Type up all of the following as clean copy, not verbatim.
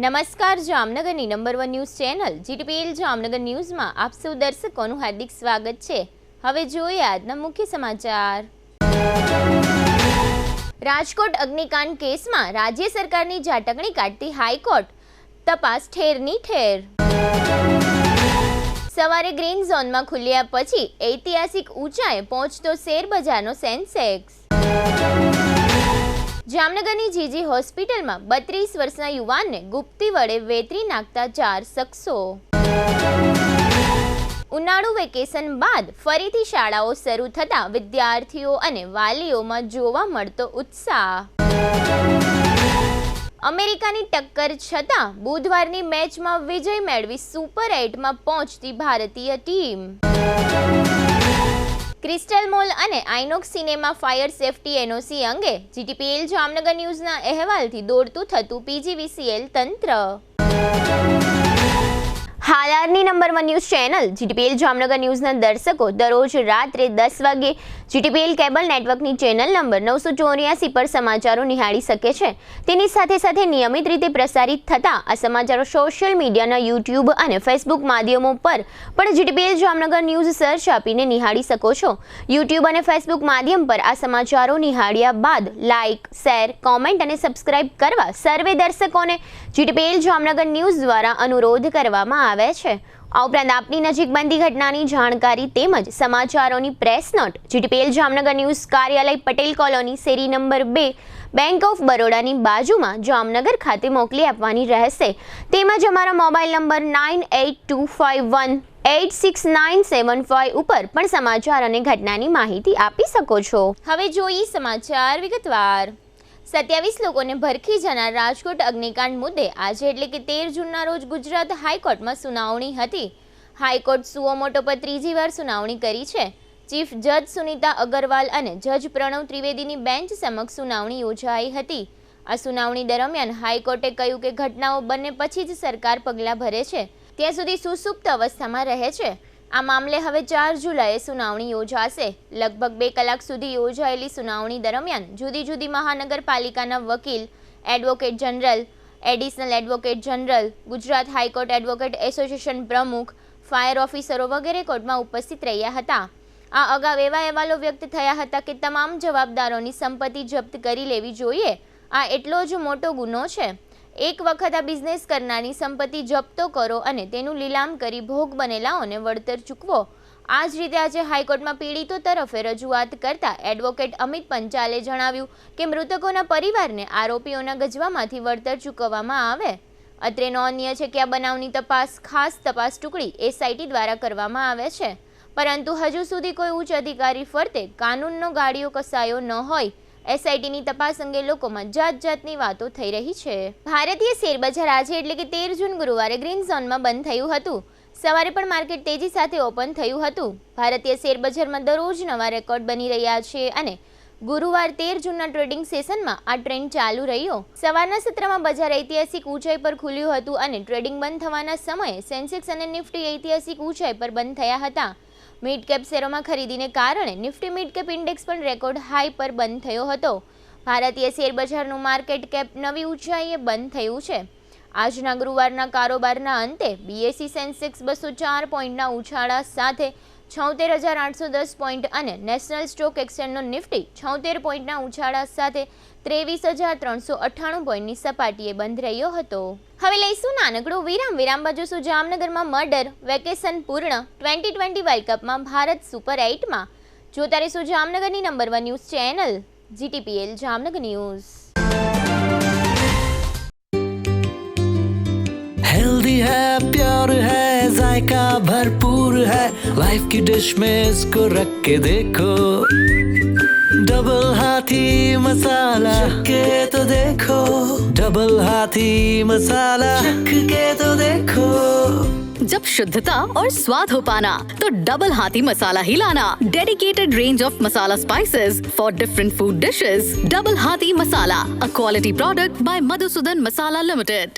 નમસ્કાર, જામનગરની number 1 news channel GTPL Jamnagar ન્યૂઝમાં આપ સૌ દર્શકોનું હાર્દિક સ્વાગત છે। હવે જોઈએ આજના મુખ્ય સમાચાર। રાજકોટ અગ્નિકાંડ કેસમાં રાજ્ય સરકારની ઝાટકણી કાઢતી હાઈકોર્ટ, તપાસ ઠેરની ઠેર। સવારે ગ્રીન ઝોનમાં ખુલ્યા પછી ઐતિહાસિક ઊંચાઈએ પહોંચતો શેરબજારનો સેન્સેક્સ। જામનગરની જીજી હોસ્પિટલમાં 32 વર્ષના યુવાનને ગુપ્તી વડે વેતરી નાખતા 4 શખ્સો। ઉનાળુ વેકેશન બાદ ફરીથી શાળાઓ શરૂ થતા વિદ્યાર્થીઓ અને વાલીઓમાં જોવા મળતો ઉત્સાહ। અમેરિકાની ટક્કર છતાં બુધવારની મેચમાં વિજય મેળવી સુપર 8માં પહોંચતી ભારતીય ટીમ। ક્રિસ્ટલ મોલ અને INOX cinema fire safety NOC અંગે જીટીપીએલ જામનગર ન્યૂઝના અહેવાલથી દોડતું થતું પીજીવીસીએલ તંત્ર। હાલારની number 1 news channel GTPL Jamnagar ન્યૂઝના દર્શકો દરરોજ રાત્રે 10 વાગે જીટીપીએલ કેબલ નેટવર્કની ચેનલ નંબર 984 પર સમાચારો નિહાળી શકે છે। તેની સાથે સાથે નિયમિત રીતે પ્રસારિત થતા આ સમાચારો સોશિયલ મીડિયાના યુટ્યુબ અને ફેસબુક માધ્યમો પર પણ જીટીપીએલ જામનગર ન્યૂઝ સર્ચ આપીને નિહાળી શકો છો। યુટ્યુબ અને ફેસબુક માધ્યમ પર આ સમાચારો નિહાળ્યા બાદ લાઇક, શેર, કોમેન્ટ અને સબસ્ક્રાઇબ કરવા સર્વે દર્શકોને જીટીપીએલ જામનગર ન્યૂઝ દ્વારા અનુરોધ કરવામાં આવે છે। આ ઉપરાંત આપની નજીક બનતી ઘટનાની જાણકારી તેમજ સમાચારોની press note GTPL Jamnagar news કાર્યાલય પટેલ કોલોની શેરી નંબર 2 બેંક ઓફ બરોડાની બાજુમાં જામનગર ખાતે મોકલી આપવાની રહેશે। તેમજ અમારો મોબાઈલ નંબર 9825186975 ઉપર પણ સમાચાર અને ઘટનાની માહિતી આપી શકો છો। હવે જોઈએ સમાચાર વિગતવાર। 27 લોકોને ભરખી જનાર રાજકોટ અગ્નિકાંડ મુદ્દે આજે એટલે કે 13 જૂનના રોજ ગુજરાત હાઈકોર્ટમાં સુનાવણી હતી। હાઈકોર્ટ સુઓ મોટો પર ત્રીજી વાર સુનાવણી કરી છે। ચીફ જજ સુનિતા અગરવાલ અને જજ પ્રણવ ત્રિવેદીની બેન્ચ સમક્ષ સુનાવણી યોજાઈ હતી। આ સુનાવણી દરમિયાન હાઈકોર્ટે કહ્યું કે ઘટનાઓ બને પછી જ સરકાર પગલાં ભરે છે, ત્યાં સુધી સુસુપ્ત અવસ્થામાં રહે છે। આ મામલે હવે 4 જુલાઈએ સુનાવણી યોજાશે। લગભગ 2 કલાક સુધી યોજાયેલી સુનાવણી દરમિયાન જુદી જુદી મહાનગરપાલિકાના વકીલ, advocate general, additional advocate general, Gujarat high court advocate association પ્રમુખ, ફાયર ઓફિસરો વગેરે કોર્ટમાં ઉપસ્થિત રહ્યા હતા। આ અગાઉ એવા અહેવાલો વ્યક્ત થયા હતા કે તમામ જવાબદારોની સંપત્તિ જપ્ત કરી લેવી જોઈએ। આ એટલો જ મોટો ગુનો છે। એક વખત આ બિઝનેસ કરનારની સંપત્તિ જપ્તો કરો અને તેનું લીલામ કરી ભોગ બનેલાઓને વળતર ચૂકવો। આ જ રીતે આજે હાઈકોર્ટમાં પીડિતો તરફે રજૂઆત કરતા એડવોકેટ અમિત પંચાલે જણાવ્યું કે મૃતકોના પરિવારને આરોપીઓના ગજવામાંથી વળતર ચૂકવવામાં આવે। અત્રે નોંધનીય છે કે આ બનાવની તપાસ ખાસ તપાસ ટુકડી એસઆઈટી દ્વારા કરવામાં આવે છે, પરંતુ હજુ સુધી કોઈ ઉચ્ચ અધિકારી ફરતે કાનૂનનો ગાળિયો કસાયો ન હોય। એસઆઈટીની તપાસ અંગે લોકોમાં જાતની વાતો થઈ રહી છે। ભારતીય શેરબજાર આજે એટલે કે 13 જૂન ગુરુવારે ગ્રીન ઝોનમાં બંધ થયું હતું। સવારે પણ માર્કેટ તેજી સાથે ઓપન થયું હતું। ભારતીય શેરબજારમાં દરરોજ નવા રેકોર્ડ બની રહ્યા છે અને ગુરુવાર 13 જૂનના ટ્રેડિંગ સેશનમાં આ ટ્રેન્ડ ચાલુ રહ્યો। સવારના સત્રમાં બજાર ઐતિહાસિક ઊંચાઈ પર ખુલ્યું હતું અને ટ્રેડિંગ બંધ થવાના સમયે સેન્સેક્સ અને નિફ્ટી ઐતિહાસિક ઊંચાઈ પર બંધ થયા હતા। મિડ કેપ શેરોમાં ખરીદીને કારણે નિફ્ટી મિડ કેપ ઇન્ડેક્સ પણ રેકોર્ડ હાઈ પર બંધ થયો હતો। ભારતીય શેરબજારનું માર્કેટ કેપ નવી ઊંચાઈએ બંધ થયું છે। આજના ગુરુવારના કારોબારના અંતે બીએસઈ સેન્સેક્સ 204 પોઈન્ટના ઉછાળા સાથે 76,810 પોઈન્ટ અને નેશનલ સ્ટોક એક્સચેન્જનો નિફ્ટી 76 પોઈન્ટના ઉછાળા સાથે 23,398 પોઈન્ટની સપાટીએ બંધ રહ્યો હતો। હવે લઈશું નાનકડો વિરામ બાદ જોશું જામનગરમાં મર્ડર, વેકેશન પૂર્ણ, 2020 વર્લ્ડ કપમાં ભારત સુપર 8માં। જોતા રહેશું જામનગરની number 1 news channel GTPL Jamnagar news. Healthy है, प्योर है, जायका भरपूर है, लाइफ की डिश में इसको रख के देखो। डबल हाथी मसाला के तो देखो, डबल हाथी मसाला चख के तो देखो। जब शुद्धता और स्वाद हो पाना तो डबल हाथी मसाला ही लाना। Dedicated range of masala spices for different food dishes. Double Hathi masala, a quality product by Madhusudan masala limited.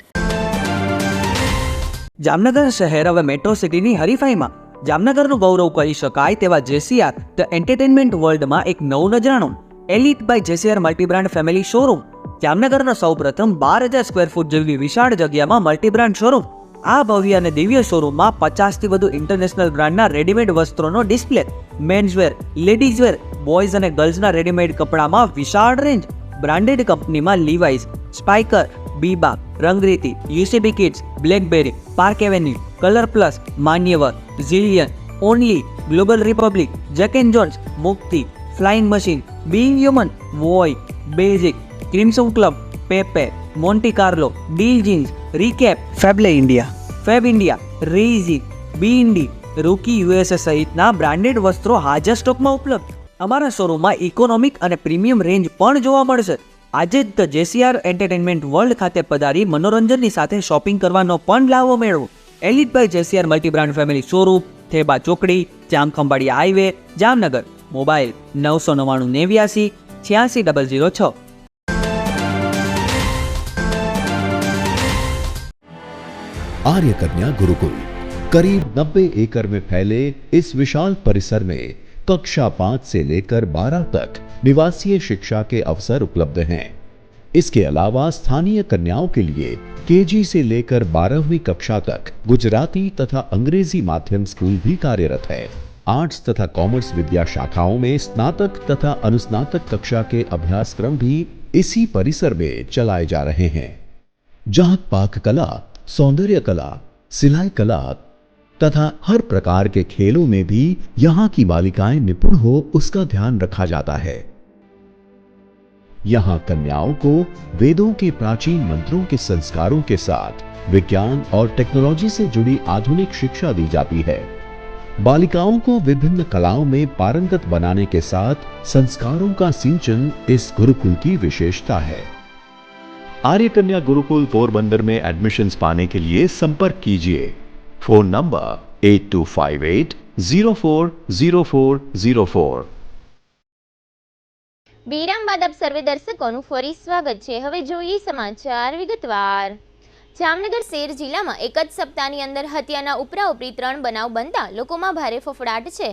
Jamnagar શહેર હવે મેટ્રો સિટીની હરીફાઈમાં જામનગરનું ગૌરવ કરી શકાય તેવા જેસીઆર ધ એન્ટરટેનમેન્ટ વર્લ્ડમાં એક નવું નજરાણું elite by જેસીઆર multi brand family showroom જામનગરનો સૌપ્રથમ 12,000 સ્ક્વેર ફૂટ જેવી વિશાળ જગ્યામાં મલ્ટીબ્રાન્ડ શોરૂમ. આ ભવ્ય અને દિવ્ય શોરૂમમાં 50થી વધુ ઇન્ટરનેશનલ બ્રાન્ડના રેડીમેડ વસ્ત્રોનો ડિસ્પ્લે, મેન્સવેર, લેડીઝવેર, બોયઝ અને ગર્લ્સના રેડીમેડ કપડામાં વિશાળ રેન્જ, બ્રાન્ડેડ કંપનીમાં Levi's, Spykar, Biba, Rangriti, UCB kids, blackberry, Park Avenue, colour plus, Manyavar, zillion, only, global republic, Jack and Jones, Mukti, flying machine, being human, વોય, basic, crimson club, Pepe, Monte Carlo, deal jeans, recap, ફેબલે India, Fabindia, રેઝી, બીઇન્ડી, rookie USA સહિતના બ્રાન્ડેડ વસ્ત્રો હાજર સ્ટોકમાં ઉપલબ્ધ. અમારા શોરૂમમાં ઇકોનોમિક અને પ્રીમિયમ રેન્જ પણ જોવા મળશે. આજે જ ધ જેસીઆર એન્ટરટેનમેન્ટ વર્લ્ડ ખાતે પધારી મનોરંજનની સાથે શોપિંગ કરવાનો પણ લાવો મેળવો. Elite by જેસીઆર multi brand family showroom, Theba ચોકડી, જામખંભાળિયા હાઈવે, જામનગર. મોબાઈલ 999 89 86 006. आर्य कन्या गुरुकुल करीब 90 एकड़ में फैले इस विशाल परिसर में कक्षा 5 से लेकर 12 तक निवासीय शिक्षा के अवसर उपलब्ध हैं। इसके अलावा स्थानीय कन्याओं के लिए केजी से लेकर 12वीं कक्षा तक गुजराती तथा अंग्रेजी माध्यम स्कूल भी कार्यरत है। आर्ट्स तथा कॉमर्स विद्या शाखाओं में स्नातक तथा अनुस्नातक कक्षा के अभ्यासक्रम भी इसी परिसर में चलाए जा रहे हैं, जहां पाक कला, सौंदर्य कला, सिलाई कला तथा हर प्रकार के खेलों में भी यहाँ की बालिकाएं निपुण हो उसका ध्यान रखा जाता है। यहाँ कन्याओं को वेदों के प्राचीन मंत्रों के संस्कारों के साथ विज्ञान और टेक्नोलॉजी से जुड़ी आधुनिक शिक्षा दी जाती है। बालिकाओं को विभिन्न कलाओं में पारंगत बनाने के साथ संस्कारों का सिंचन इस गुरुकुल की विशेषता है। आर्य कन्या गुरुकुल पोरबंदर में एडमिशन्स पाने के लिए संपर्क कीजिए। Phone number 8258040404। વિરામ બાદ આપ સર્વે દર્શકોનું ફરી સ્વાગત છે. હવે જોઈએ સમાચાર વિગતવાર. જામનગર શહેર જિલ્લામાં એક જ સપ્તાહની અંદર હત્યાના ઉપરાઉપરી 3 બનાવ બનતા લોકોમાં ભારે ફફડાટ છે.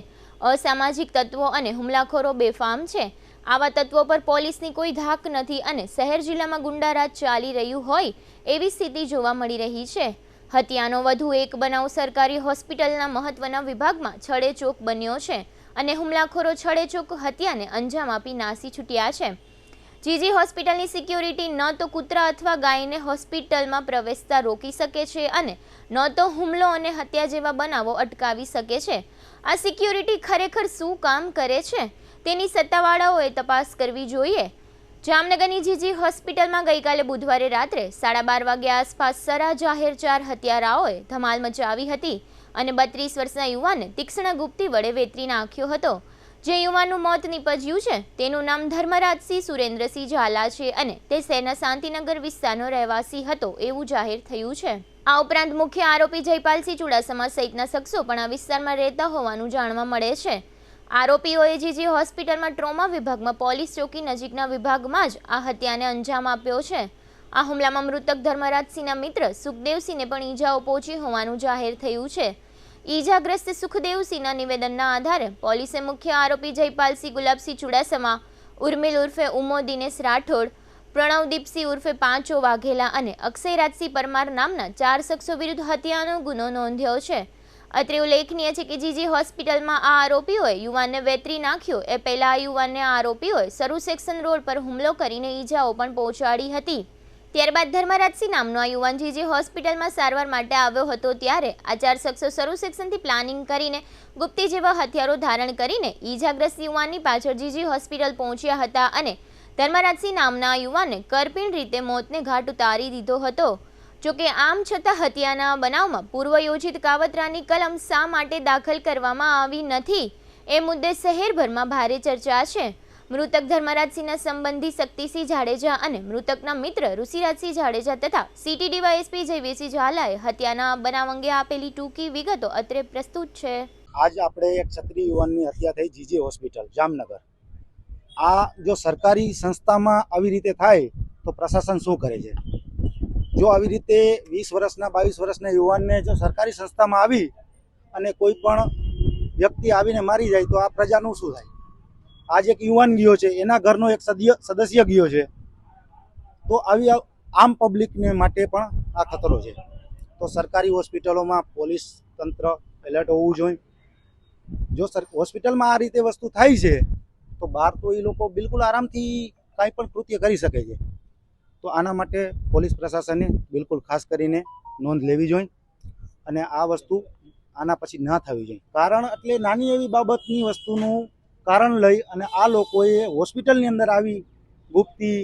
અસામાજિક તત્વો અને હુમલાખોરો બેફામ છે. આવા તત્વો પર પોલીસની કોઈ ધાક નથી અને શહેર જિલ્લામાં ગુંડારાજ ચાલી રહ્યું હોય એવી સ્થિતિ જોવા મળી રહી છે. હત્યાનો વધુ એક બનાવ સરકારી હોસ્પિટલના મહત્વના વિભાગમાં છડેચોક બન્યો છે અને હુમલાખોરો છડેચોક હત્યાને અંજામ આપી નાસી છૂટ્યા છે. જીજી હોસ્પિટલની સિક્યોરિટી ન તો કૂતરા અથવા ગાયને હોસ્પિટલમાં પ્રવેશતા રોકી શકે છે અને ન તો હુમલો અને હત્યા જેવા બનાવો અટકાવી શકે છે. આ સિક્યોરિટી ખરેખર શું કામ કરે છે તેની સત્તાવાળાઓએ તપાસ કરવી જોઈએ. જામનગરની જીજી હોસ્પિટલમાં ગઈકાલે બુધવારે રાત્રે 12:30 વાગ્યા આસપાસ સરા જાહેર 4 હત્યારાઓએ ધમાલ મચાવી હતી અને 32 વર્ષના યુવાનને તીક્ષ્ણ ગુપ્તી વડે વેતરી નાખ્યો હતો. જે યુવાનનું મોત નીપજ્યું છે તેનું નામ ધર્મરાજસિંહ સુરેન્દ્રસિંહ ઝાલા છે અને તે શહેરના શાંતિનગર વિસ્તારનો રહેવાસી હતો એવું જાહેર થયું છે. આ ઉપરાંત મુખ્ય આરોપી જયપાલસિંહ ચુડાસમા સહિતના શખ્સો પણ આ વિસ્તારમાં રહેતા હોવાનું જાણવા મળે છે. આરોપીઓએ જીજી હોસ્પિટલમાં ટ્રોમા વિભાગમાં પોલીસ ચોકી નજીકના વિભાગમાં જ આ હત્યાને અંજામ આપ્યો છે. આ હુમલામાં મૃતક ધર્મરાજસિંહના મિત્ર સુખદેવસિંહને પણ ઈજાઓ પહોંચી હોવાનું જાહેર થયું છે. ઈજાગ્રસ્ત સુખદેવસિંહના નિવેદનના આધારે પોલીસે મુખ્ય આરોપી જયપાલસિંહ ગુલાબસિંહ ચુડાસમા, ઉર્મિલ ઉર્ફે ઉમો દિનેશ રાઠોડ, પ્રણવદીપસિંહ ઉર્ફે પાંચો વાઘેલા અને અક્ષયરાજસિંહ પરમાર નામના 4 શખ્સો વિરુદ્ધ હત્યાનો ગુનો નોંધ્યો છે. અત્રે ઉલ્લેખનીય છે કે જીજી હોસ્પિટલમાં આ આરોપીઓએ યુવાનને વેતરી નાખ્યો એ પહેલા આ યુવાનને આરોપીઓએ સરુ સેક્શન રોડ પર હુમલો કરીને ઈજાઓ પણ પહોંચાડી હતી. ત્યારબાદ ધર્મરાજસિંહ નામનો આ યુવાન જીજી હોસ્પિટલમાં સારવાર માટે આવ્યો હતો ત્યારે આ 4 શખ્સો સરુ સેક્શનથી પ્લાનિંગ કરીને ગુપ્તી જેવા હથિયારો ધારણ કરીને ઈજાગ્રસ્ત યુવાનની પાછળ જીજી હોસ્પિટલ પહોંચ્યા હતા અને ધર્મરાજસિંહ નામના આ યુવાનને કરપીણ રીતે મોતને ઘાટ ઉતારી દીધો હતો. જોકે આમ છતાં હત્યાના બનાવમાં પૂર્વયોજિત કાવતરાની કલમ શા માટે દાખલ કરવામાં આવી નથી એ મુદ્દે શહેરભરમાં ભારે ચર્ચા છે. મૃતક ધર્મરાજસિંહના સંબંધી શક્તિસિંહ જાડેજા અને મૃતકના મિત્ર ઋષિરાજસિંહ જાડેજા તથા સિટી ડીવાયએસપી જયવીરસિંહ ઝાલાએ હત્યાના બનાવ અંગે આપેલી ટૂંકી વિગતો અત્રે પ્રસ્તુત છે. આજ આપણે એક ક્ષત્રિય યુવાનની હત્યા થઈ જીજી હોસ્પિટલ જામનગર. આ જો સરકારી સંસ્થામાં આવી રીતે થાય તો પ્રશાસન શું કરે છે? જો આવી રીતે 20 વર્ષના 22 વર્ષના યુવાનને જો સરકારી સંસ્થામાં આવી અને કોઈ પણ વ્યક્તિ આવીને મારી જાય તો આ પ્રજાનું શું થાય? આજ એક યુવાન ગયો છે, એના ઘરનો એક સદસ્ય ગયો છે, તો આવી આમ પબ્લિકને માટે પણ આ ખતરો છે. તો સરકારી હોસ્પિટલોમાં પોલીસ તંત્ર એલર્ટ હોવું જોઈએ. જો હોસ્પિટલમાં આ રીતે વસ્તુ થાય છે તો બહાર તો એ લોકો બિલકુલ આરામથી કાંઈ પણ કૃત્ય કરી શકે છે. તો આના માટે પોલીસ પ્રશાસને બિલકુલ ખાસ કરીને નોંધ લેવી જોઈએ અને આ વસ્તુ આના પછી ના થવી જોઈએ. કારણ એટલે નાની એવી બાબતની વસ્તુનું કારણ લઈ અને આ લોકોએ હોસ્પિટલની અંદર આવી ગુપ્તી,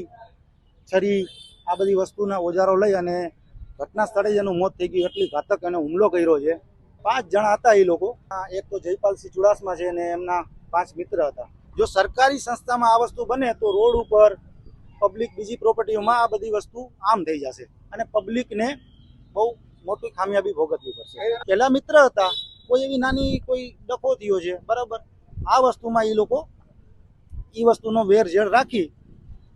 છરી, આ બધી વસ્તુના ઓજારો લઈ અને ઘટના સ્થળે જ એનું મોત થઈ ગયું. એટલી ઘાતક એને હુમલો કર્યો છે. 5 જણા હતા એ લોકો. એક તો જયપાલસિંહ ચુડાસમા છે અને એમના 5 મિત્ર હતા. જો સરકારી સંસ્થામાં આ વસ્તુ બને તો રોડ ઉપર પબ્લિક બીજી પ્રોપર્ટીઓમાં આ બધી વસ્તુ આમ થઈ જશે અને પબ્લિકને બહુ મોટી ખામિયાબી ભોગવવી પડશે. પહેલા મિત્ર હતા, કોઈ એવી નાની કોઈ ડખો થયો છે, બરાબર, આ વસ્તુમાં એ લોકો એ વસ્તુનો વેરઝેર રાખી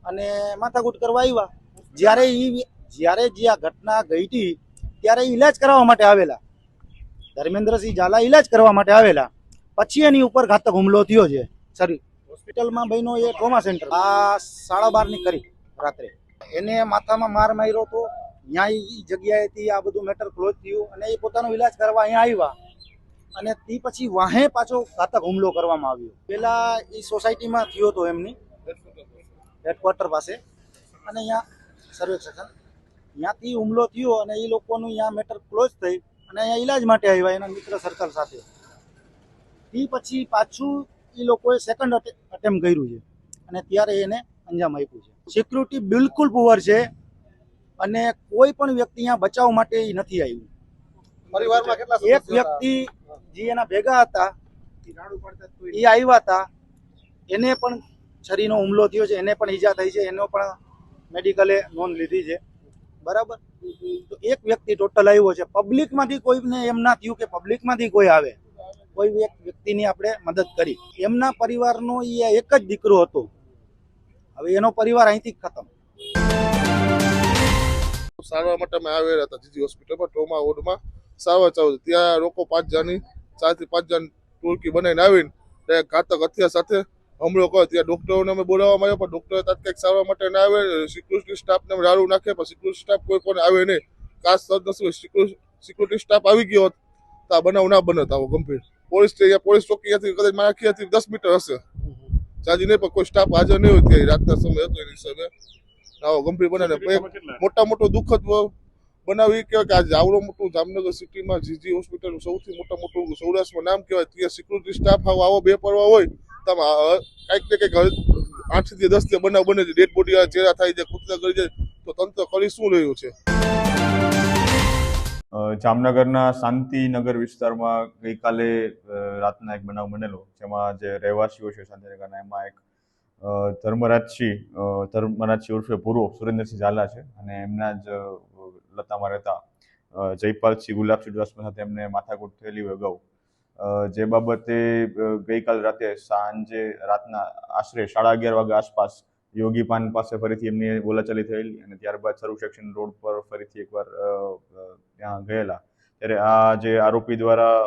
અને માથાકૂટ કરવા આવ્યા. જ્યારે જે આ ઘટના ઘટી ત્યારે ઈલાજ કરાવવા માટે આવેલા, ધર્મેન્દ્રસિંહ ઝાલા ઈલાજ કરવા માટે આવેલા, પછી એની ઉપર ઘાતક હુમલો થયો છે. સરી હોસ્પિટલમાં બન્યો એ ટ્રોમા સેન્ટર. આ 12:30 કરી રાત્રે એને માથામાં માર માર્યો તો ત્યાં એ જગ્યાએથી આ બધું મેટર ક્લોઝ થયું અને એ પોતાનો ઈલાજ કરવા અહીંયા આવ્યા અને તે પછી વાહે પાછો ઘાતક હુમલો કરવામાં આવ્યો. પેલા એ સોસાયટીમાં થયો હતો એમની હેડક્વાર્ટર પાસે અને અહીંયા સર્વેક્ષણ ત્યાંથી હુમલો થયો અને એ લોકોનું અહીંયા મેટર ક્લોઝ થઈ અને અહીંયા ઈલાજ માટે આવ્યા એના મિત્ર સર્કલ સાથે. એ પછી પાછું એ લોકોએ સેકન્ડ અટેમ્પ કર્યું છે અને ત્યારે એને અંજામ આપ્યું છે. સિક્યુરિટી બિલકુલ પુઅર છે અને કોઈ પણ વ્યક્તિ અહીંયા બચાવ માટે નથી આવ્યું. પરિવારમાં કેટલા એક વ્યક્તિ જે એના ભેગા હતા એ આવ્યા હતા, એને પણ છરીનો હુમલો થયો છે, એને પણ ઈજા થઈ છે, એનો પણ મેડિકલે નોંધ લીધી છે, બરાબર. તો એક વ્યક્તિ ટોટલ આવ્યો છે. પબ્લિકમાંથી કોઈને એમ ના થયું કે પબ્લિકમાંથી કોઈ આવે, કોઈ એક વ્યક્તિની આપણે મદદ કરી. એમના પરિવારનો એ એક જ દીકરો હતો. હવે એનો પરિવાર અહીંથી ખતમ. સારવાર માટે અમે આવેલા હતા જીજી હોસ્પિટલમાં ટ્રોમા વોર્ડમાં સારવાર ચાલુ. ત્યાં લોકો 5 જણની 4 થી 5 જણ ટોળકી બનાવીને આવીને ત્યાં ઘાતક હથિયાર સાથે હુમલો કર્યો. ત્યાં ડોક્ટરોને અમે બોલાવવામાં આવ્યા પણ ડોક્ટરે તાત્કાલિક સારવાર માટે ના આવે. સિક્યુરિટી સ્ટાફને રાડું નાખે પણ સિક્યુરિટી સ્ટાફ કોઈ પણ આવે નહીં. ખાસ સિક્યુરિટી સ્ટાફ આવી ગયો હોત તો આ બનાવ ના બનત આવો ગંભીર. પોલીસ ચોકીથી કદાચ મારાથી 10 મીટર હશે, જાજી નહીં, પણ કોઈ સ્ટાફ હાજર નહીં હોય. ત્યાં રાતના સમય હતો એની હિસાબે આવો ગંભીર બનાવે. મોટો દુઃખદ બનાવ એ કહેવાય કે આજે આવડો મોટું જામનગર સિટીમાં જીજી હોસ્પિટલ સૌથી મોટું સૌરાષ્ટ્રમાં નામ કહેવાય. ત્યાં સિક્યુરિટી સ્ટાફ આવો બેપરવા હોય તો કંઈક ને કંઈક 8 થી 10 બનાવ બને છે. ડેડ બોડી ચેરા થાય છે, કૂતરા કરી જાય, તો તંત્ર કરી શું રહ્યું છે? જામનગરના શાંતિનગર વિસ્તારમાં ગઈકાલે રાતના એક બનાવ બનેલો, જેમાં જે રહેવાસીઓ છે શાંતિનગરના, એમાં એક ધર્મરાજસિંહ ઉર્ફે પૂર્વ સુરેન્દ્રસિંહ ઝાલા છે અને એમના જ લતામાં રહેતા જયપાલસિંહ ગુલાબસિંહ ચુડાસમા સાથે એમને માથાકૂટ થયેલી હોય અગાઉ. જે બાબતે ગઈકાલ રાતના આશરે 11:30 વાગ્યા આસપાસ યોગી પાન પાસે ફરીથી એમની બોલાચાલી થયેલી અને ત્યારબાદ સર્વ સેક્શન રોડ પર ફરીથી એકવાર ત્યાં ગયેલા. ત્યારે આ જે આરોપી દ્વારા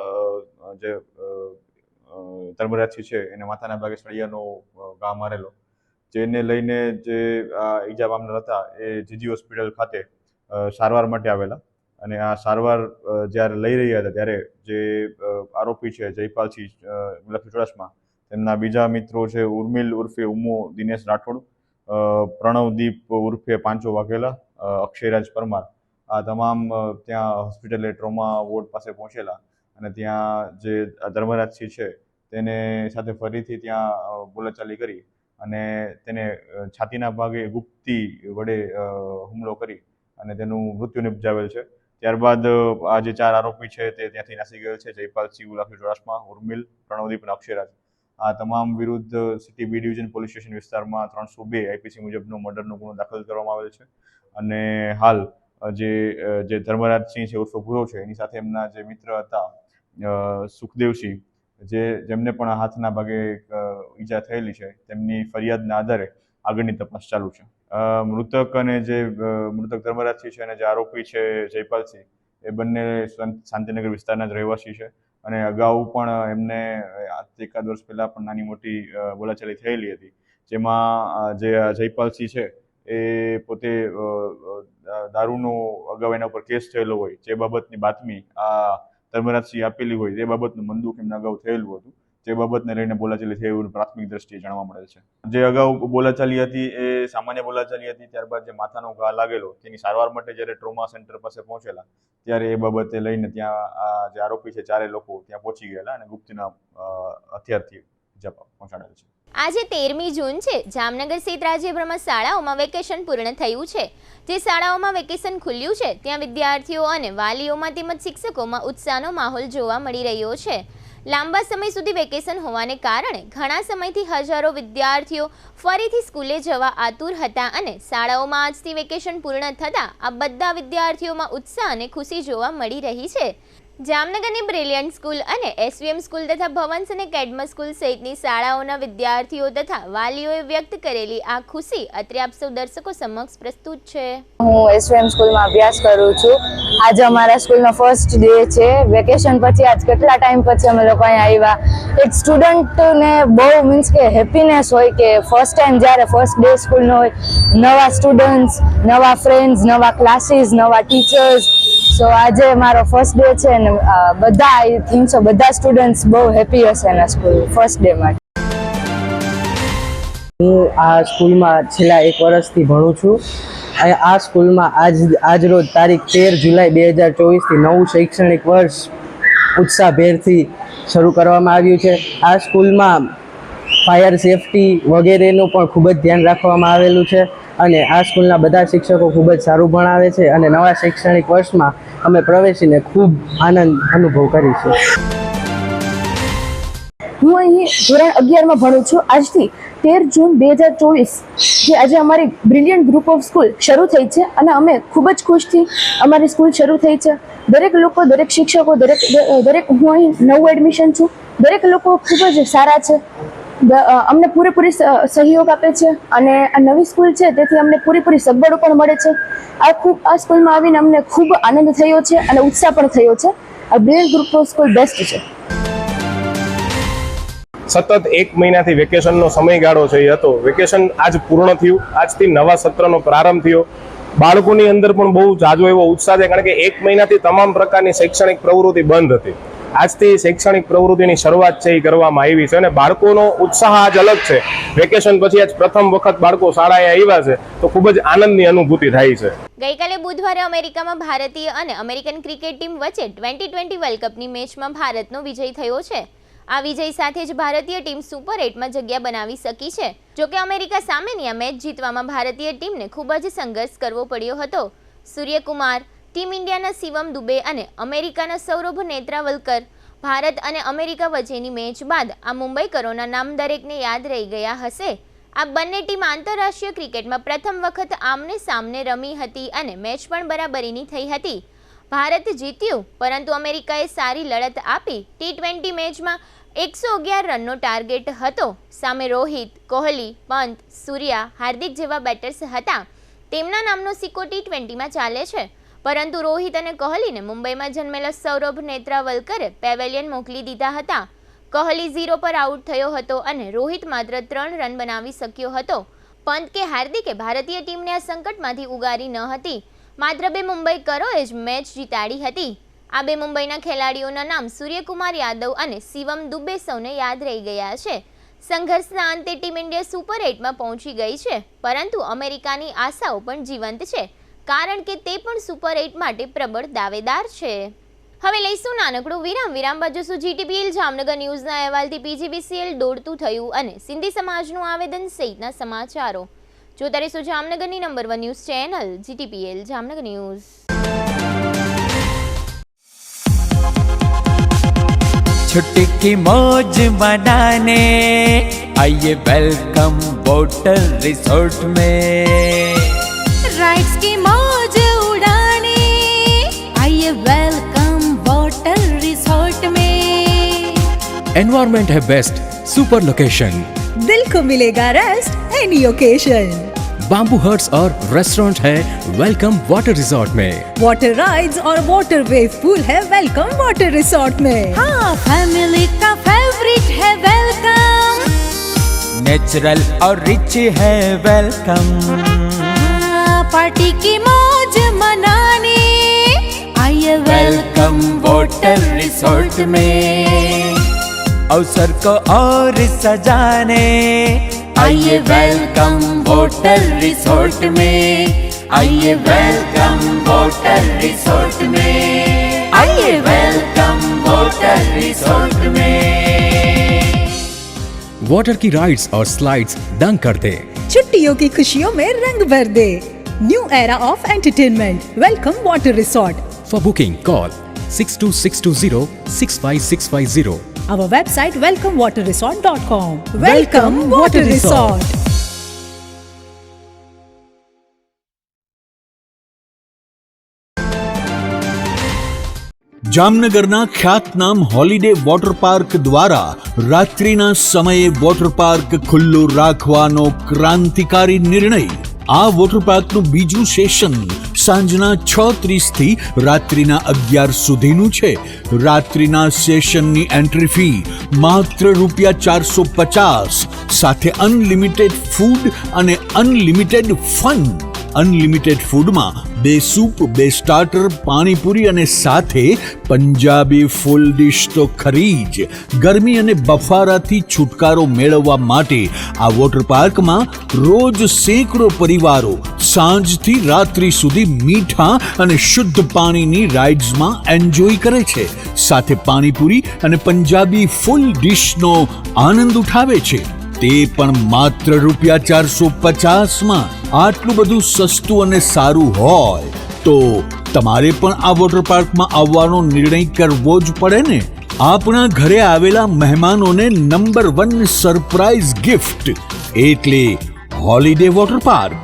જે ધર્મરાજસિંહ છે એને માથાના ભાગે સળિયાનો ઘા મારેલો, જેને લઈને જે ઈજા પામનાર હતા એ જીજી હોસ્પિટલ ખાતે સારવાર માટે આવેલા અને આ સારવાર જ્યારે લઈ રહ્યા હતા ત્યારે જે આરોપી છે જયપાલસિંહ ગુલાબસિંહ ચુડાસમા, તેમના બીજા મિત્રો છે ઉર્મિલ ઉર્ફે ઉમો દિનેશ રાઠોડ, પ્રણવદીપ ઉર્ફે પાંચો વાઘેલા, અક્ષયરાજ પરમાર, આ તમામ ત્યાં હોસ્પિટલે ટ્રોમા વોર્ડ પાસે પહોંચેલા અને ત્યાં જે ધર્મરાજસિંહ છે તેને સાથે ફરીથી ત્યાં બોલાચાલી કરી અને તેને છાતીના ભાગે ગુપ્તી વડે હુમલો કરી અને તેનું મૃત્યુ નિપજાવેલ છે. ત્યારબાદ આ જે 4 આરોપી છે તે ત્યાંથી નાસી ગયેલ છે. જયપાલસિંહ ગુલાબસિંહ ચુડાસમા, ઉર્મિલ, પ્રણવદીપ અને અક્ષયરાજ, આ તમામ વિરુદ્ધ city B division police station વિસ્તારમાં 302 આઈપીસી મુજબનો મર્ડરનો ગુનો દાખલ કરવામાં આવેલ છે અને હાલ જે ધર્મરાજસિંહ છે ઉર્ફે પૂરો છે એની સાથે એમના જે મિત્ર હતા સુખદેવસિંહ, જેમને પણ હાથના ભાગે ઈજા થયેલી છે, તેમની ફરિયાદના આધારે આગળની તપાસ ચાલુ છે. મૃતક અને જે મૃતક ધર્મરાજસિંહ છે અને જે આરોપી છે જયપાલસિંહ, એ બંને શાંતિનગર વિસ્તારના જ રહેવાસી છે અને અગાઉ પણ એમને આજથી 1 વર્ષ પહેલા પણ નાની મોટી બોલાચાલી થયેલી હતી, જેમાં જે જયપાલસિંહ છે એ પોતે દારૂનો અગાઉ એના ઉપર કેસ થયેલો હોય, જે બાબતની બાતમી આ ધર્મરાજસિંહ આપેલી હોય, તે બાબતનું મનદુખ એમને અગાઉ થયેલું હતું, જે બાબતને લઈને બોલાચાલી થઈ એવું પ્રાથમિક દ્રષ્ટિએ જાણવા મળે છે. જે અગાઉ બોલાચાલી હતી એ સામાન્ય બોલાચાલી હતી. ત્યારબાદ જે માથાનો ઘા લાગેલો તેની સારવાર માટે જ્યારે ટ્રોમા સેન્ટર પાસે પહોંચેલા ત્યારે એ બાબતે લઈને ત્યાં જે આરોપી છે 4 લોકો ત્યાં પહોંચી ગયેલા અને ગુપ્તના હથિયારથી ઇજા પહોંચાડેલ છે. આજે 13મી જૂન છે. જામનગર સહિત રાજ્યભરમાં શાળાઓમાં વેકેશન પૂર્ણ થયું છે. જે શાળાઓમાં વેકેશન ખુલ્યું છે ત્યાં વિદ્યાર્થીઓ અને વાલીઓમાં તેમજ શિક્ષકોમાં ઉત્સાહનો માહોલ જોવા મળી રહ્યો છે. લાંબા સમય સુધી વેકેશન હોવાને કારણે ઘણા સમયથી હજારો વિદ્યાર્થીઓ ફરીથી સ્કૂલે જવા આતુર હતા અને શાળાઓમાં આજથી વેકેશન પૂર્ણ થતાં આ બધા વિદ્યાર્થીઓમાં ઉત્સાહ અને ખુશી જોવા મળી રહી છે. જામનગરની બ્રિલિયન્ટ સ્કૂલ અને એસવીએમ સ્કૂલ તથા ભવન્સ અને કેડમસ સ્કૂલ સહિતની શાળાઓના વિદ્યાર્થીઓ તથા વાલીઓએ વ્યક્ત કરેલી આ ખુશી અત્રે આપ સૌ દર્શકો સમક્ષ પ્રસ્તુત છે. હું એસવીએમ સ્કૂલમાં અભ્યાસ કરું છું. આજે અમારા સ્કૂલનો ફર્સ્ટ ડે છે. વેકેશન પછી આજ કેટલા ટાઈમ પછી અમે લોકો અહીંયા આવ્યા. એક સ્ટુડન્ટને બહુ મીન્સ કે હેપીનેસ હોય કે ફર્સ્ટ ટાઈમ જ્યારે ફર્સ્ટ ડે સ્કૂલનો હોય, નવા સ્ટુડન્ટ્સ, નવા ફ્રેન્ડ્સ, નવા ક્લાસીસ, નવા ટીચર્સ. સો આજે મારો ફર્સ્ટ ડે છે અને બધા આઈ થિંક સો બધા સ્ટુડન્ટ્સ બહુ હેપી હશે એના સ્કૂલ ફર્સ્ટ ડે માટે. હું આ સ્કૂલમાં છેલ્લા 1 વર્ષથી ભણું છું. આ સ્કૂલમાં આજ રોજ તારીખ 13 જુલાઈ 2024થી નવું શૈક્ષણિક વર્ષ ઉત્સાહભેરથી શરૂ કરવામાં આવ્યું છે. આ સ્કૂલમાં ફાયર સેફટી વગેરેનું પણ ખૂબ જ ધ્યાન રાખવામાં આવેલું છે અને આ સ્કૂલના બધા શિક્ષકો ખૂબ જ સારું ભણાવે છે અને નવા શૈક્ષણિક વર્ષમાં અમે પ્રવેશીને ખૂબ આનંદ અનુભવ કરીશું. હું અહીં ધોરણ 11માં ભણું છું. આજથી 13 જૂન 2024 જે આજે અમારી બ્રિલિયન્ટ ગ્રુપ ઓફ સ્કૂલ શરૂ થઈ છે અને અમે ખૂબ જ ખુશથી અમારી સ્કૂલ શરૂ થઈ છે. દરેક લોકો, દરેક શિક્ષકો, દરેક હું અહીં નવું એડમિશન છું. દરેક લોકો ખૂબ જ સારા છે. અમને પૂરેપૂરી સહયોગ આપે છે અને આ નવી સ્કૂલ છે તેથી અમને પૂરેપૂરી સગવડો પણ મળે છે. આ સ્કૂલમાં આવીને અમને ખૂબ આનંદ થયો છે અને ઉત્સાહ પણ થયો છે. આ brilliant group of school best છે. સતત 1 મહિનાથી વેકેશનનો સમયગાળો છે એ હતો. વેકેશન આજ પૂર્ણ થયું. આજથી નવા સત્રનો પ્રારંભ થયો. બાળકોની અંદર પણ બહુ જાજો એવો ઉત્સાહ છે કારણ કે 1 મહિનાથી તમામ પ્રકારની શૈક્ષણિક પ્રવૃત્તિ બંધ હતી. આજથી શૈક્ષણિક પ્રવૃત્તિની શરૂઆત છે એ કરવામાં આવી છે અને બાળકોનો ઉત્સાહ આજ અલગ છે. વેકેશન પછી આજ પ્રથમ વખત બાળકો શાળાએ આવ્યા છે તો ખૂબ જ આનંદની અનુભૂતિ થાય છે. ગઈકાલે બુધવારે અમેરિકામાં ભારતીય અને અમેરિકન ક્રિકેટ ટીમ વચ્ચે 2020 વર્લ્ડ કપની મેચમાં ભારતનો વિજય થયો છે. આ વિજય સાથે જ ભારતીય ટીમ સુપર 8માં જગ્યા બનાવી શકી છે. જોકે અમેરિકા સામેની આ મેચ જીતવામાં ભારતીય ટીમને ખૂબ જ સંઘર્ષ કરવો પડ્યો હતો. સૂર્યકુમાર, ટીમ ઇન્ડિયાના શિવમ દુબે અને અમેરિકાના સૌરભ નેત્રાવલકર. ભારત અને અમેરિકા વચ્ચેની મેચ બાદ આ મુંબઈકરોના નામ દરેકને યાદ રહી ગયા હશે. આ બંને ટીમ આંતરરાષ્ટ્રીય ક્રિકેટમાં પ્રથમ વખત આમને સામને રમી હતી અને મેચ પણ બરાબરીની થઈ હતી. ભારત જીત્યું પરંતુ અમેરિકાએ સારી લડત આપી. T20 મેચમાં 111 રનનો ટાર્ગેટ હતો. સામે રોહિત, કોહલી, પંત, સૂર્યા, હાર્દિક જેવા બેટર્સ હતા. તેમના નામનો સિક્કો T20માં ચાલે છે પરંતુ રોહિત અને કોહલીને મુંબઈમાં જન્મેલા સૌરભ નેત્રાવલકરે પેવેલિયન મોકલી દીધા હતા. કોહલી 0 પર આઉટ થયો હતો અને રોહિત માત્ર 3 રન બનાવી શક્યો હતો. પંત કે હાર્દિકે ભારતીય ટીમને આ સંકટમાંથી ઉગારી ન હતી. માત્ર 2 મુંબઈકરોએ જ મેચ જીતાડી હતી. આ 2 મુંબઈના ખેલાડીઓના નામ સૂર્યકુમાર યાદવ અને શિવમ દુબે સૌને યાદ રહી ગયા છે. સંઘર્ષના અંતે ટીમ ઇન્ડિયા સુપર 8માં પહોંચી ગઈ છે પરંતુ અમેરિકાની આશાઓ પણ જીવંત છે કારણ કે તે પણ સુપર 8 માટે પ્રબળ દાવેદાર છે. હવે લઈશું નાનકડું વિરામ બાદ જોશું GTPL જામનગર ન્યૂઝના અહેવાલથી PGBCL દોડતું થયું અને સિંધી સમાજનું આવેદન સહિતના સમાચારો. જોતા રહીશું જામનગરની number 1 news channel GTPL Jamnagar news. छुट्टी की मौज मनाने आइए वेलकम वोटर रिसोर्ट में. राइड्स की मौज उड़ाने आइए वेलकम वॉटर रिसोर्ट में. एनवायरमेंट है बेस्ट, सुपर लोकेशन, दिल को मिलेगा rest any occasion. Bamboo huts और रेस्टोरेंट है वेलकम वाटर रिसोर्ट में. वाटर राइड्स और वाटर वेव पूल है वेलकम वाटर रिसोर्ट में. हाँ, फैमिली का फेवरेट है वेलकम. नेचुरल और रिच है वेलकम. पार्टी की मौज मनाने आइए वेलकम वाटर रिसोर्ट में, अवसर को और सजाने आइए वेलकम वाटर रिसोर्ट में, आइए वेलकम वाटर रिसोर्ट में, आइए वेलकम वाटर रिसोर्ट में। वाटर की राइड्स और स्लाइड्स दंग कर दे, छुट्टियों की खुशियों में रंग भर दे। New era of entertainment, welcome water resort. For booking call 6262065650. Our website welcomewaterresort.com. Welcome Water Resort. જામનગરના ખ્યાતનામ હોલિડે વોટર પાર્ક દ્વારા રાત્રિના સમયે વોટર પાર્ક ખુલ્લું રાખવાનો ક્રાંતિકારી નિર્ણય. આ વોટર પાર્કનું બીજું સેશન સાંજના 6:30 થી રાત્રિના 11 સુધીનું છે. રાત્રિના સેશનની એન્ટ્રી ફી માત્ર ₹450 સાથે અનલિમિટેડ ફૂડ અને અનલિમિટેડ ફન. અનલિમિટેડ ફૂડમાં 2 સૂપ, 2 સ્ટાર્ટર, પાણીપુરી અને સાથે પંજાબી ફૂલ ડિશ તો ખરી જ. ગરમી અને બફારાથી છુટકારો મેળવવા માટે આ વોટર પાર્કમાં રોજ સેંકડો પરિવારો સાંજથી રાત્રિ સુધી મીઠા અને શુદ્ધ પાણીની રાઇડ્સમાં એન્જોય કરે છે. સાથે પાણીપુરી અને પંજાબી ફૂલ ડિશનો આનંદ ઉઠાવે છે, તે પણ માત્ર ₹450માં. આટલું બધું સસ્તું અને સારું હોય તો તમારે પણ આ વોટર પાર્કમાં આવવાનો નિર્ણય કરવો જ પડે ને. આપણા ઘરે આવેલા મહેમાનોને નંબર 1 સરપ્રાઈઝ ગિફ્ટ એટલે હોલિડે વોટર પાર્ક,